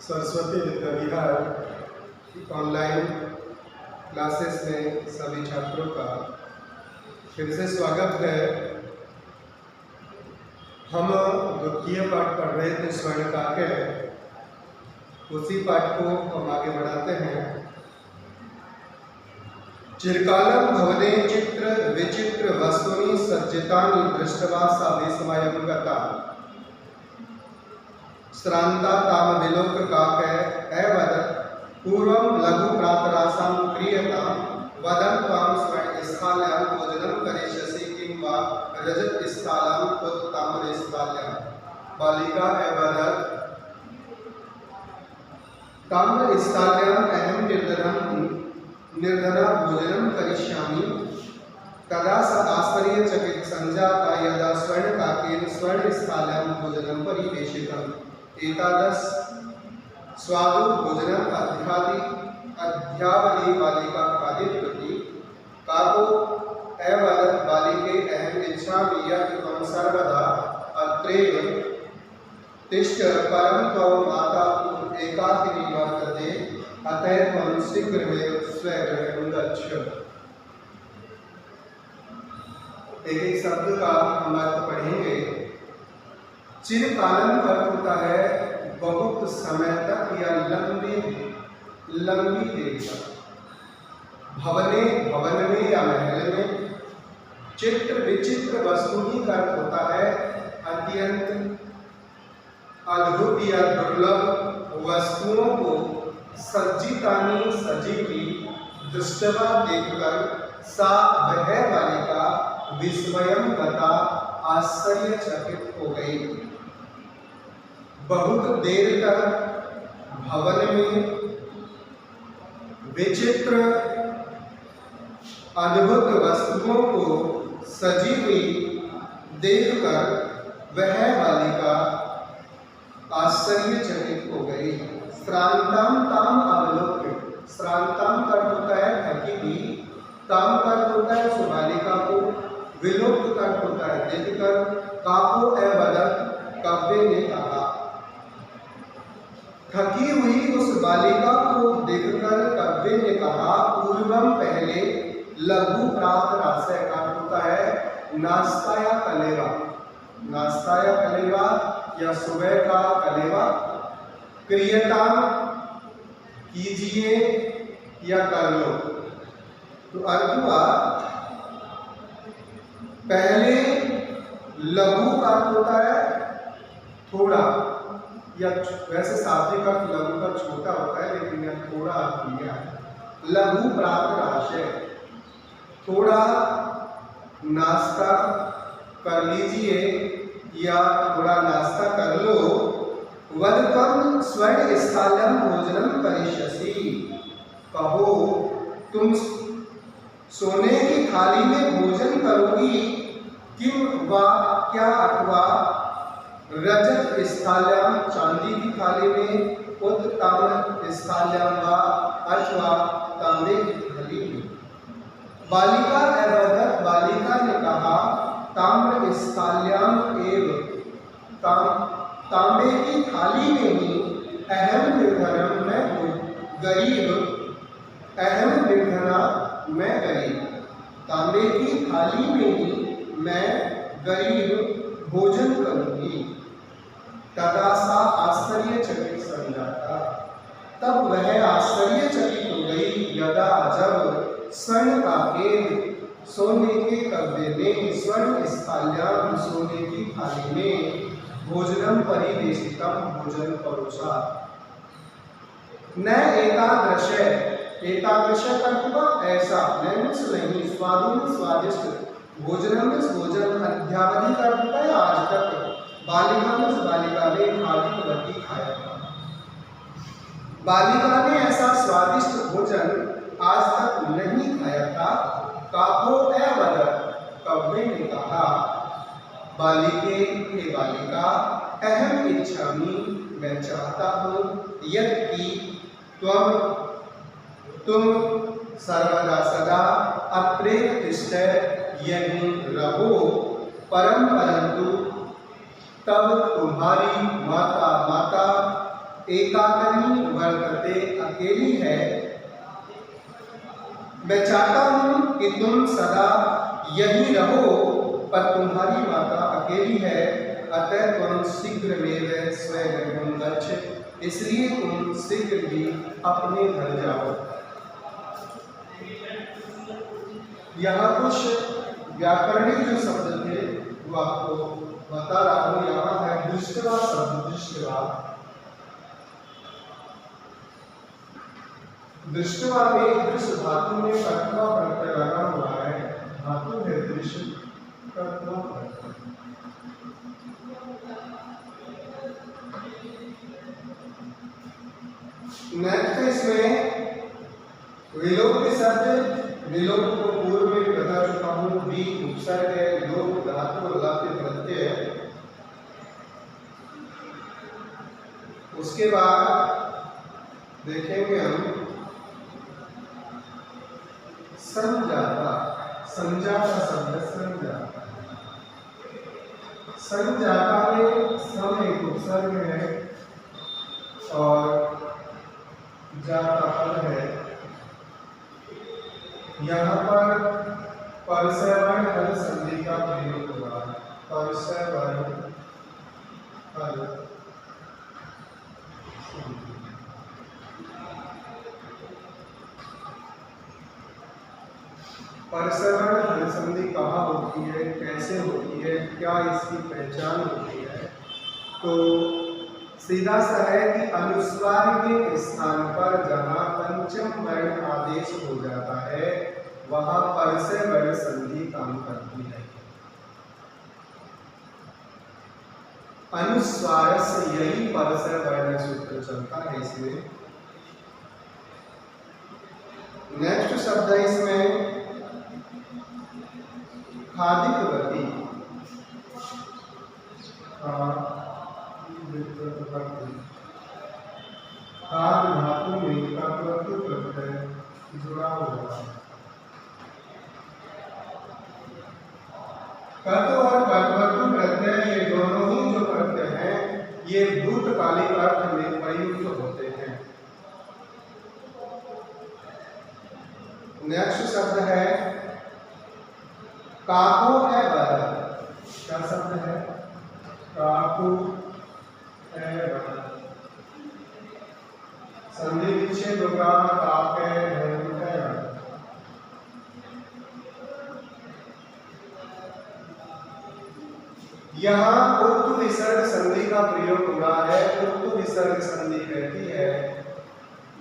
Saraswati Vidya Vihar online classes में सभी छात्रों का फिर से स्वागत है। हम द्वितीय पाठ पढ़ रहे थे स्वर्ण काव्य, उसी पाठ को हम आगे बढ़ाते हैं। चिरकालं भवने चित्र विचित्र वस्तुनि सज्जितानि दृष्ट्वा सा विस्मयं गता। श्रान्ता ताम विलोककाकय एवदत् पूर्वं लघु प्रातरासं क्रियतां वदन् त्वां स्वर्णस्थाल्यां भोजनं करिष्यसि किं वा रजतस्थाल्यां उत ताम्रस्थाल्यां। बालिका एवदत् ताम्रस्थाल्याम् अहं निर्धना भोजनं करिष्यामि। तदा स आश्चर्यचकित संजाता यदा स्वर्णकाकेन स्वर्णस्थाल्यां भोजनं परिवेशितम्। एतादृश स्वादु भोजनम् अध्यावधि बालिका खादितवती। काको एवदत् बालिके अहम् इच्छामि यत् त्वं सर्वदा अत्रैव तिष्ठ, परं त्वं माता एकाकिनी वर्तते, अतः त्वं शीघ्रमेव स्वगृहं गच्छ। एक एक शब्द का हम अर्थ पढ़ेंगे। चिरकालन का अर्थ होता है बहुत समय तक या लंबी देर तक। भवने, भवन में या महल में। चित्र विचित्र वस्तुओं का अर्थ होता है अत्यंत अद्भुत या दुर्लभ वस्तुओं को सज्जितानि सजी हुई दृष्टवा देखकर सा वह बालिका विस्मयं गता आश्चर्यचकित हो गई। बहुत देर तक भवन में विचित्र अद्भुत वस्तुओं को सजी हुई देखकर वह बालिका आश्चर्यचकित हो गई। श्रांताम ताम अवलोक्य। श्रांताम का अर्थ होता है थकी हुई, ताम का अर्थ होता है उस बालिका को, विलोक का अर्थ होता है देखकर। काको एवदत् काव्य ने कहा। थकी हुई उस बालिका को देखकर काव्य ने कहा। पूर्वम पहले, लघु प्रात राशय का अर्थ होता है नाश्ता या कलेवा। नाश्ता या कलेवा या सुबह का कलेवा। क्रियता कीजिए या कर लो। तो अर्थ हुआ पहले लघु का अर्थ होता है थोड़ा, या वैसे शाब्दिक अर्थ लघु का छोटा होता है, लेकिन यह थोड़ा अर्थ लिया है। लघु प्रात राशय, थोड़ा नाश्ता कर लीजिए या थोड़ा नाश्ता कर लो। वदत्वं स्वर्णस्थाल्यां भोजनं करिष्यसि। कहो तुम सोने की थाली में भोजन करोगी। किम वा क्या, अथवा रजत स्थाल्यां चांदी की थाली में, उत ताम्र स्थाल्यां वा अथवा तांबे की थाली में। बालिका एवदत् बालिका ने कहा। ताम्र स्थाल्यां एव तांबे की थाली में ही। अहम निर्धनम मैं गरीब, अहम निर्धना मैं गरीब। तांबे की थाली में ही मैं गरीब भोजन करूंगी। तदा सा आश्चर्यचकित संजाता। तब वह आश्चर्यचकित हो गई यदा जब स्वर्ण काकेन सोने के कब्जे में स्वर्णस्थाल्यां सोने की थाली में भोजनम परिवेशितम भोजन परोसा। न एतादृश, एतादृश का ऐसा, नहीं स्वादुन स्वादिष्ट। भोजनम भोजन अध्यावधि का होता है आज तक। बालिका में बालिका ने खादितवती खाया था। बालिका ने ऐसा स्वादिष्ट भोजन आज तक नहीं खाया था। काको एवदत् काव्य ने कहा। बालिके हे बालिका, अहम इच्छामि मैं चाहता हूँ, यदि तुम सर्वदा सदा अत्रैव तिष्ठ यहीं रहो, परंतु तब तुम्हारी माता एकाकिनी वर्तते, अकेली है। मैं चाहता हूँ कि तुम सदा यही रहो, पर तुम्हारी माता अकेली है, अतः तुम शीघ्रमेव स्वगृहं गच्छ, इसलिए तुम शीघ्र ही अपने घर जाओ। यहाँ कुछ व्याकरणिक जो शब्द थे वो आपको बता रहा हूँ। यहाँ है दृष्टवा शब्द, दृष्टवा। दृष्टवा में दृश्य धातु में कर्तवा प्रत्यय लगा हुआ है, धातु है दृश्य, कर्तवा प्रत्यय। नेक्स्ट इसमें विलोप शब्द, विलोप को पूर्व में बता चुका हूँ, भी उपसर्ग है, लोप धातु लगाते प्रत्यय है। उसके बाद देखेंगे हम संजाता, संजाता शब्द, संजाता। संजाता में सम एक उपसर्ग है और जाता पद है। यहाँ पर परसवर्ण हल संधि का प्रयोग हुआ है, परसवर्ण हल। परसवर्ण हल संधि कहाँ होती है, कैसे होती है, क्या इसकी पहचान होती है? तो सीधा सा है कि अनुस्वार के स्थान पर जहाँ पंचम वर्ण आदेश हो जाता है वहाँ परसवर्ण संधि काम करती है। अनुस्वार से यही परसवर्ण सूत्र चलता है इसमें। नेक्स्ट शब्द है इसमें खादिकवती। खाद धातु में कर्तृत्व प्रत्यय जुड़ा हुआ है। कर्तृ और कर्तृत्व प्रत्यय ये दोनों ही जो प्रत्यय हैं ये भूतकालिक अर्थ में प्रयुक्त होते हैं। नेक्स्ट शब्द है काको है बल। क्या शब्द है? काको है बल। संधि विच्छेद होगा, काक है बल। यहाँ उत्तु विसर्ग संधि का प्रयोग हुआ है। उत्तु विसर्ग संधि कहती है,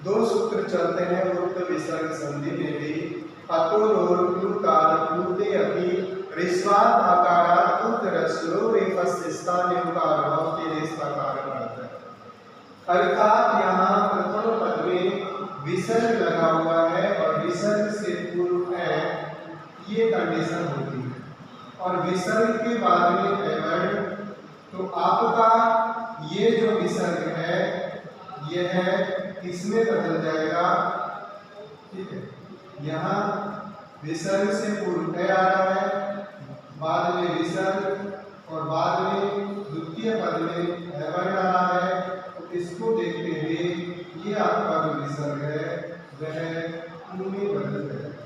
दो सूत्र चलते हैं उत्तु विसर्ग संधि में भी। अतोलोर प्लुकार प्लुते अपि ऋस्वाद आकारात् उत्तरस्लो रेफस्थिस्थान उकार भवति रेस्वाकार करते। अर्थात यहाँ प्रथम पद में विसर्ग लगा हुआ है और विसर्ग से पूर्व है, ये कंडीशन होती है। और विसर्ग के बाद में है वर्ण, तो आपका ये जो विसर्ग है ये है इसमें बदल जाएगा। ठीक है, यहाँ विसर्ग से पूर्व है आ रहा है, बाद में विसर्ग और बाद में द्वितीय पद में वर्ण आ रहा है। तो इसको देखते हुए ये आपका जो विसर्ग है वह में बदल जाएगा।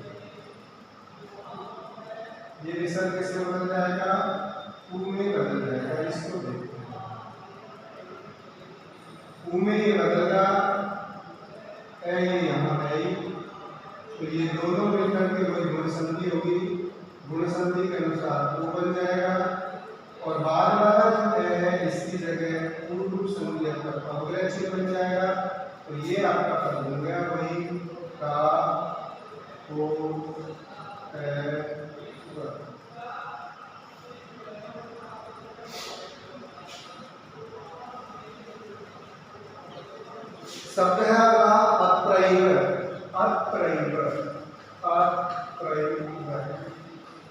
ये विसर्ग कैसे बदल जाएगा? ऊ में बदल जाएगा। इसको देखते हैं, ऊ में ये बदलगा, यहाँ है। तो ये दोनों मिलकर के वही गुण संधि होगी। गुण संधि के अनुसार वो बन जाएगा और बाद वाला जो है इसकी जगह पूर्व संधि का बन जाएगा। तो ये आपका पद बन गया वही का को शब्द है अप्रैव। अप्रैव, अप्रैव,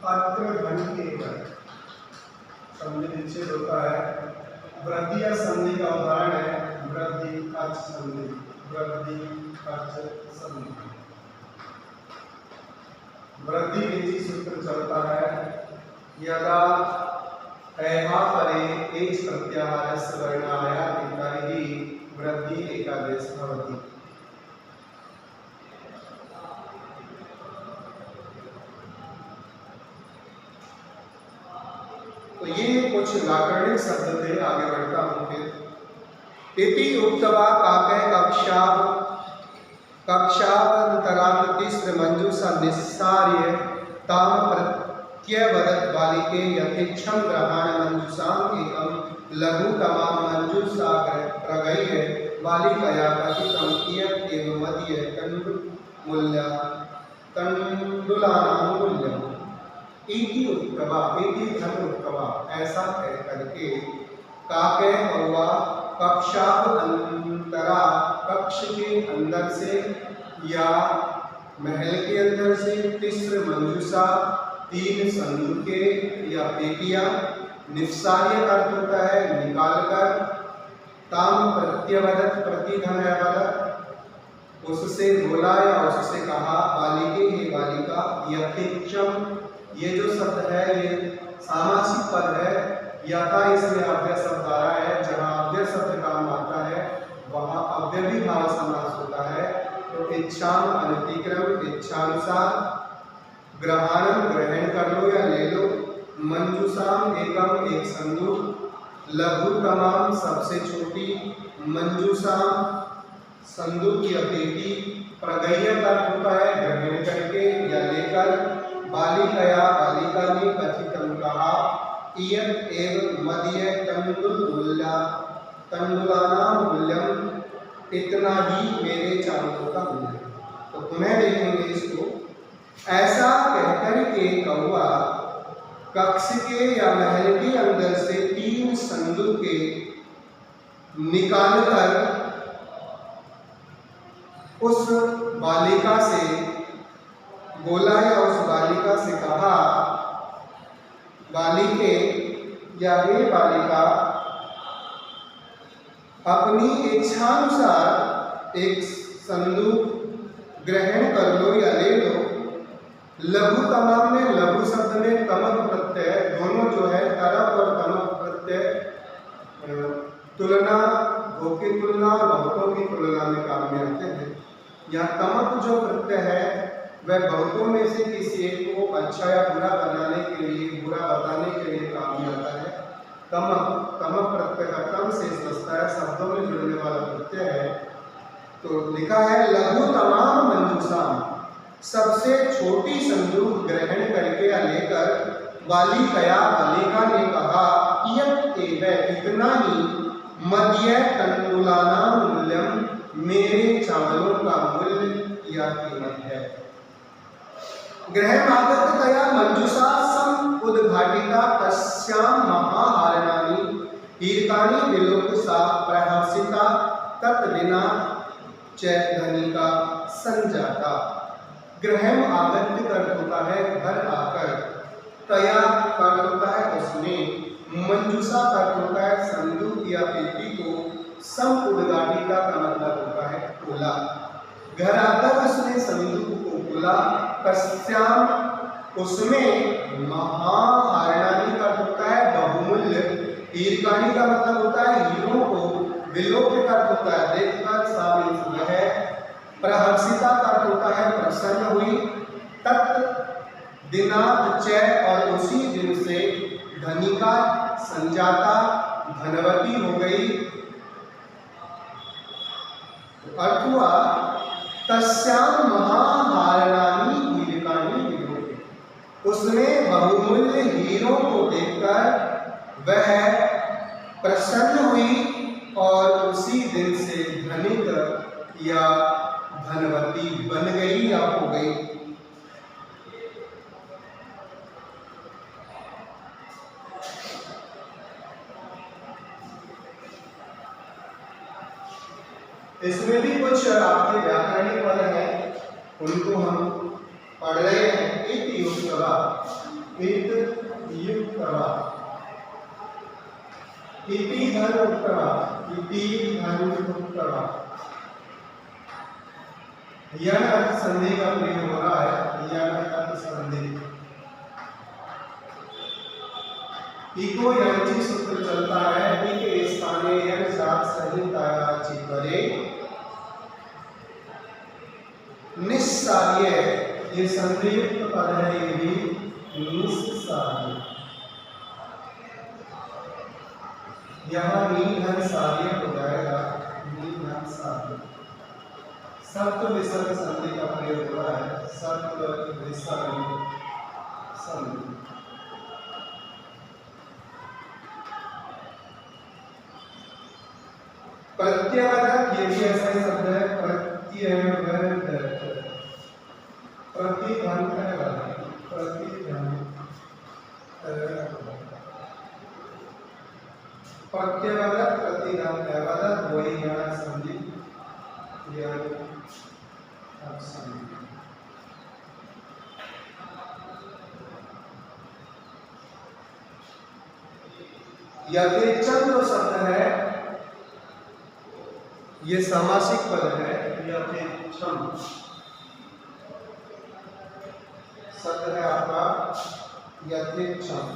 अत्र धन के संधि विच्छेद होता है। वृद्धि या संधि का उदाहरण है वृद्धि अर्च संधि। वृद्धि अर्च संधि, वृद्धि विधि सूत्र चलता है यदा ऐहा परे एच प्रत्याहारस्य वर्णाया इत्यादि वृद्धि एकादेश भवति। तो ये कुछ व्याकरणिक शब्द थे, आगे बढ़ता हूँ फिर। इति उक्त्वा काके कक्षावन्तरात् तिस्र मंजूषा निस्सार्य ताम प्रत्यवदत् बालिके यथेच्छं ग्रहाण मंजूषाम् एकं लघुतमां मंजूषा प्रगह्य बालिकया कथितं कियत् एव मदीय तण्डुलानां मूल्यम्। इति उक्त्वा, इति धन उक्त्वा, ऐसा कह करके, काके कौवा कक्षावन्तरा, कक्ष के अंदर से या महल के अंदर से, तिस्र मंजूषा, 3 संदूके या पेटियां, निस्सार्य का अर्थ होता है निकालकर, ताम प्रत्यवदत्, प्रतिधन है वदत्, उससे बोला या उससे कहा, बालिके हे बालिका, यथेच्छम, ये जो शब्द है ये सामासिक पद है, यथा इसमें अव्यय शब्द आ रहा है, जहाँ अव्यय शब्द काम आता है वहाँ अव्ययी भाव समास होता है। तो इच्छाम अनतिक्रम, इच्छानुसार, ग्रहणम ग्रहण कर लो या ले लो, मंजूषाम एकम एक संदूक, लघुतमाम सबसे छोटी, मंजूषाम संदूक या पेटी, प्रगह्य का होता है ग्रहण करके या लेकर, बालिकया बालिका ने कथितम कहा, इयत् एव मदीय तण्डुलानां मूल्यम, इतना ही मेरे चावलों का मूल्य। तो पुनः देखेंगे इसको। ऐसा कहकर के कौवा कक्ष के या महल के अंदर से 3 संदूके निकालकर उस बालिका से बोला या उस बालिका से कहा, बालिके या हे बालिका, अपनी इच्छानुसार एक संदूक ग्रहण कर लो या ले लो। लघुतमाम में, लघु शब्द में तमक प्रत्यय, दोनों जो है तरफ और तमक प्रत्यय तुलना, दो की तुलना और बहुतों की तुलना में काम में आते हैं। यहाँ तमक जो प्रत्यय है वह बहुतों में से किसी एक को अच्छा या बुरा बनाने के लिए, बुरा बताने के लिए काम में आता है। तमक प्रत्यय का तम से बसता है, शब्दों में जुड़ने वाला प्रत्यय है। तो लिखा है लघुतमाम मंजूषाम, सबसे छोटी संदूक ग्रहण करके या लेकर, बालिकया बालिका ने कहा, इयत् एव, इतना ही, मदीय तण्डुलानां मूल्यम, मेरे चावलों का मूल्य या कीमत है। ग्रहमागतया मंजूषा सम उद्घाटिता तस्यां महाहारणानि हीरकानि विलोकसा प्रहर्षिता तत्विना च धनिका संजाता। ग्रहम आगत्य कर होता है घर आकर, तया कर होता है उसमें, मंजूषा कर होता है संदूक या पेटी को, सम उद्घाटिता का मतलब होता है खोला। घर आकर उसने संदूक को खोला, तस्याम उसमें, महाहारणानि का होता है बहुमूल्य, हीरकानि का मतलब होता है हीरों को, विलोक का होता है देखकर, शामिल है, प्रहर्षिता का होता है प्रसन्न हुई, तत् दिनात च, और उसी दिन से, धनिका संजाता धनवती हो गई। अर्थ हुआ तस्याम महाहारणानि हीरकानि विलोके, उसने बहुमूल्य हीरों को देखकर वह प्रसन्न हुई और उसी दिन से धनिक या धनवती बन गई या हो गई। इसमें भी कुछ आपके व्याकरणिक पद हैं, उनको हम पढ़ रहे हैं। इत युक्तवा, इत युक्तवा, इति धन उक्तवा, इति धन उक्तवा, यह अर्थ संधि का प्रयोग हो रहा है। यह अर्थ संधि, इको यांची सूत्र चलता है ई के स्थाने यन जात संहितायाची करे निस्सार्य, ये संधियुक्त पद है, ये भी निस्सार्य। यहाँ नी धन सार्य हो जाएगा, नी धन सार्य। सत्व विसर्ग संधि का प्रयोग हो रहा है, सत्व विसर्ग संधि। प्रत्यवादक, ये भी ऐसा ही शब्द है, प्रत्यवादक, प्रतिधन करने वाला, प्रतिधन प्रत्यवादक, प्रतिधन वादक, वही यहाँ संधि, यथेच्छम जो शब्द है ये सामासिक पद है। यथेच्छम शब्द है आपका यथेच्छम,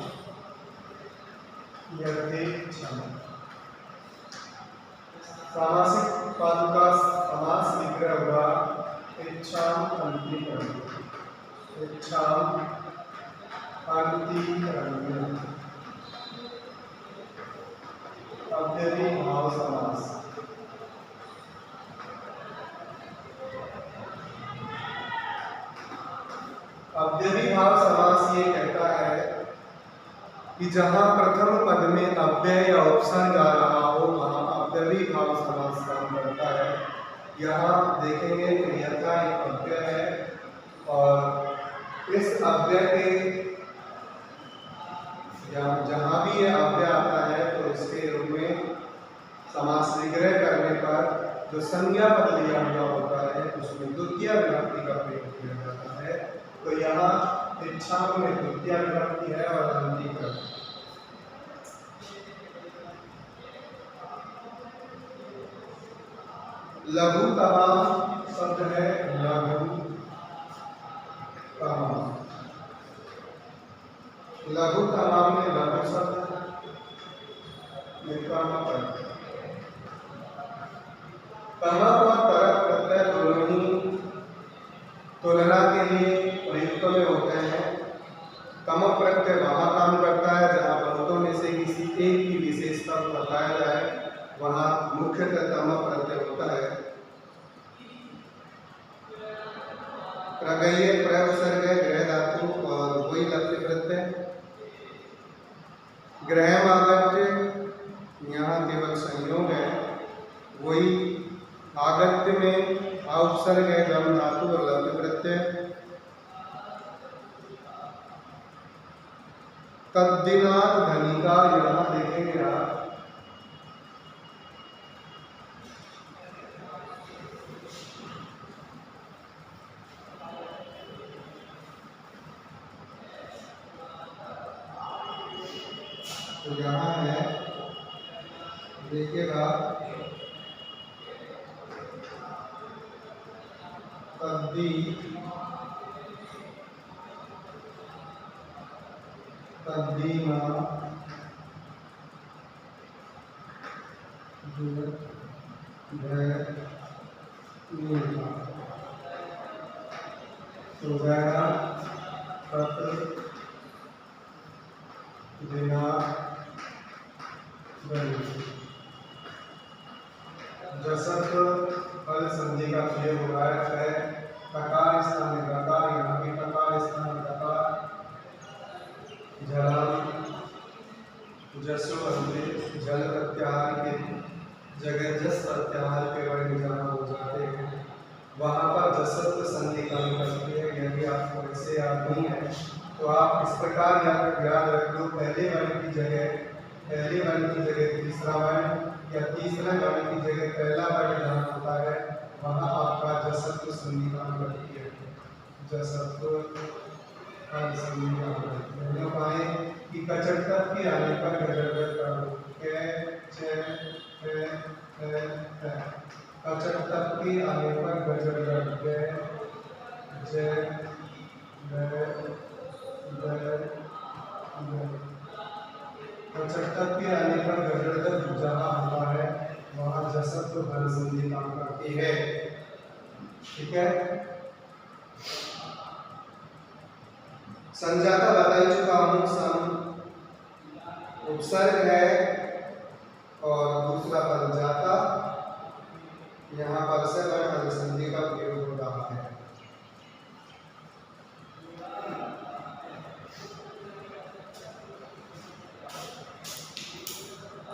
यथेच्छम सामासिक पद का समास विग्रह हुआ इच्छाम अंतिकरण, इच्छाम अंतिकरण, अव्ययी भाव समास। अव्ययी भाव समास ये कहता है कि जहां प्रथम पद में अव्यय या उपसर्ग आ रहा हो वहां अव्ययी भाव समास काम करता है। यहाँ देखेंगे कि यथा एक अव्यय है और इस अव्यय के जहां भी यह अव्यय आता है तो इसके रूप में समास विग्रह करने पर जो संज्ञा पद लिया हुआ होता है उसमें द्वितीय विभक्ति का प्रयोग किया जाता है। तो यहाँ इच्छा में द्वितीय विभक्ति है और अंतिकरण। लघु तमाम शब्द है, लघु तमाम, लघु तमाम में लघु शब्द तमक और तरक प्रत्यय दोनों ही तुलना के लिए प्रयुक्त में होते हैं। तमक प्रत्यय वहां काम करता है जहां बहुतों में से किसी एक की विशेषता को बताया जाए, वहां मुख्यतः तमक प्रत्यय होता है। प्रगये प्रउपसर्ग गृह धातु और वही लक्ष्य प्रत्यय। ग्रह आगत्य यहाँ केवल संयोग है, वही आगत्य में उपसर्ग है गम धातु और लघु प्रत्यय। तद्दिनात धनिका, यहाँ देखेंगे आप तो यहाँ है, देखिएगा तद्दी तद्दीना तो वह पत्र दिना जसत फल संधि का प्रयोग हो रहा है। ककार स्थान में ककार, यहाँ भी ककार स्थान में ककार। जलम जसो अंते, जल प्रत्याहार के जगह जस प्रत्याहार के वर्ण जहाँ हो जाते हैं वहाँ पर जसत्व संधि काम करती है। यदि आपको ऐसे याद नहीं है तो आप इस प्रकार याद रख लो, पहले वर्ण की जगह तीसरा वर्ण या तीसरे वर्ण की जगह पहला वर्ण जहाँ होता है वहाँ आपका जसत्व संधि काम करती है। जसत्व संधि काम करती है। पाए कि कचटक के आने पर गजर करो, कचटक के आने पर गजर जय चट्टक के आने पर गजड़गत जहाँ होता है वहाँ जसत्व बल संधि काम करती है। ठीक है, संजाता बता ही चुका हूँ, सम उपसर्ग है और दूसरा पद जाता, यहाँ पर से बल संधि का प्रयोग